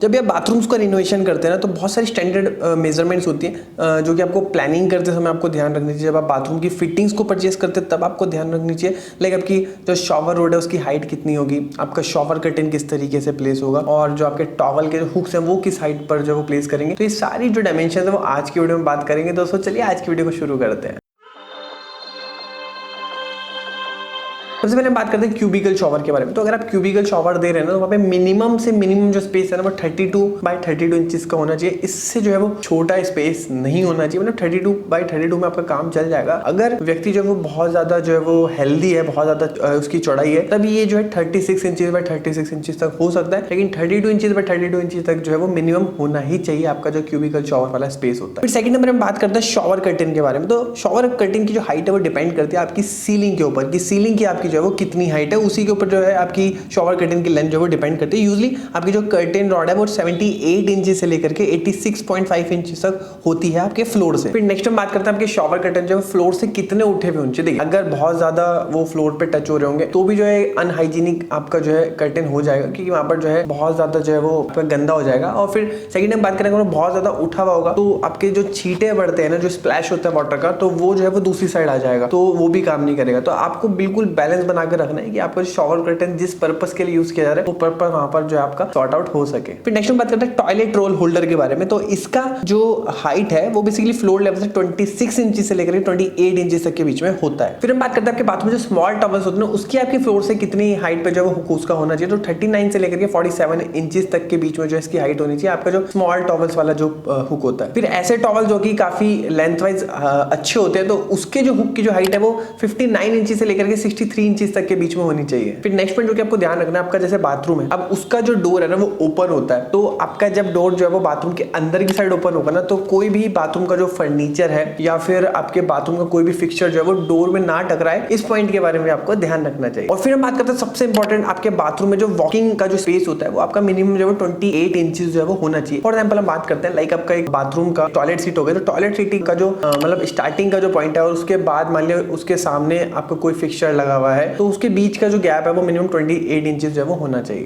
जब भी आप बाथरूम्स का रिनोवेशन करते हैं ना तो बहुत सारी स्टैंडर्ड मेजरमेंट्स होती हैं जो कि आपको प्लानिंग करते समय आपको ध्यान रखनी चाहिए। जब आप बाथरूम की फिटिंग्स को परचेस करते हैं तब आपको ध्यान रखनी चाहिए। लाइक आपकी जो शॉवर रोड है उसकी हाइट कितनी होगी, आपका शॉवर कर्टेन किस तरीके से प्लेस होगा और जो आपके टॉवल के जो हुक्स हैं वो किस हाइट पर जो वो प्लेस करेंगे। तो ये सारी जो डायमेंशन है वो आज की वीडियो में बात करेंगे। दोस्तों चलिए आज की वीडियो को शुरू करते हैं। सबसे पहले हम बात करते हैं क्यूबिकल शॉवर के बारे में। तो अगर आप क्यूबिकल शॉवर दे रहे हैं ना तो वहाँ पे मिनिमम से मिनिमम जो स्पेस है ना वो 32 बाय 32 इंचेस का होना चाहिए। इससे जो है वो छोटा स्पेस नहीं होना चाहिए। मतलब 32 बाय 32 में आपका काम चल जाएगा। अगर व्यक्ति जो है वो बहुत ज्यादा जो है वो हेल्दी है, बहुत ज्यादा उसकी चौड़ाई है, तब ये जो है 36 इंचेस बाय 36 इंचेस तक हो सकता है। लेकिन 32 इंचेस बाय 32 इंचेस तक जो है वो मिनिमम होना ही चाहिए आपका जो क्यूबिकल शॉवर वाला स्पेस होता है। फिर सेकंड नंबर में बात करते हैं शॉवर कर्टेन के बारे में। तो शॉवर कर्टेन की जो हाइट है वो डिपेंड करती है आपकी सीलिंग के ऊपर कि सीलिंग की आपकी जो है वो कितनी हाइट है, उसी के ऊपर जो है आपकी शॉवर कर्टेन की लेंथ जो है वो डिपेंड करती है। यूजुअली आपकी जो कर्टेन रॉड है वो 78 इंचेस से लेकर के 86.5 इंचेस तक होती है आपके फ्लोर से। फिर नेक्स्ट हम बात करते हैं आपके शॉवर कर्टेन जो है फ्लोर से कितने उठे हुए होने चाहिए। देखिए अगर बहुत ज्यादा वो फ्लोर पे टच हो रहे होंगे तो भी जो है अनहाइजीनिक आपका जो है कर्टेन हो जाएगा, क्योंकि वहां पर जो है बहुत ज्यादा जो है वो आपका गंदा हो जाएगा। और फिर सेकंड हम बात करेंगे अगर बहुत ज्यादा उठा हुआ होगा तो आपके जो छींटे बढ़ते हैं ना, जो स्प्लैश होता है वाटर का, तो वो जो है वो दूसरी साइड आ जाएगा, तो वो भी काम नहीं करेगा। तो आपको बिल्कुल बैलेंस बना के रखना है कि आपका शॉवर कर्टेन जिस पर्पस के लिए यूज किया जा रहा है वो पर्पस वहां पर जो है आपका सॉर्ट आउट हो सके। फिर नेक्स्ट हम बात करते हैं टॉयलेट रोल होल्डर के बारे में। तो इसका जो हाइट है वो बेसिकली फ्लोर लेवल से 26 इंच से लेकर 28 इंच तक के बीच में होता है। फिर हम बात करते हैं आपके बाथरूम में जो स्मॉल टॉवल्स होते हैं उसकी आपकी फ्लोर से कितनी हाइट पे जो है वो उसका होना चाहिए। तो 39 से लेकर के 47 इंचेस तक के बीच में जो है इसकी हाइट होनी चाहिए आपका जो स्मॉल टॉवल्स वाला जो हुक होता है। फिर ऐसे टॉवल जो कि काफी लेंथ वाइज अच्छे होते हैं तो उसके जो हुक की जो हाइट है वो 59 इंच से लेकर के 63 इंचेस तक के बीच में होनी चाहिए। फिर नेक्स्ट पॉइंट जो कि आपको ध्यान रखना है, आपका जैसे बाथरूम है, अब उसका जो डोर है ना वो ओपन होता है। तो आपका जब डोर जो है वो बाथरूम के अंदर की साइड ओपन होगा ना तो कोई भी बाथरूम का जो फर्नीचर है या फिर आपके बाथरूम का कोई भी फिक्सचर जो है वो डोर में ना टकराए। इस पॉइंट के बारे में आपको ध्यान रखना चाहिए। और फिर हम बात करते हैं सबसे इंपॉर्टेंट, आपके बाथरूम में जो वॉकिंग का जो स्पेस होता है वो आपका मिनिमम जो है 28 इंचेस जो है वो होना चाहिए। फॉर एग्जांपल हम बात करते हैं लाइक आपका एक बाथरूम का टॉयलेट सीट हो गया, तो टॉयलेट सीट का जो मतलब स्टार्टिंग का जो पॉइंट है और उसके बाद मान लिया उसके सामने आपका कोई फिक्सचर लगा हुआ है तो उसके बीच का जो गैप है वो मिनिमम 28 इंचेस जो है वो होना चाहिए।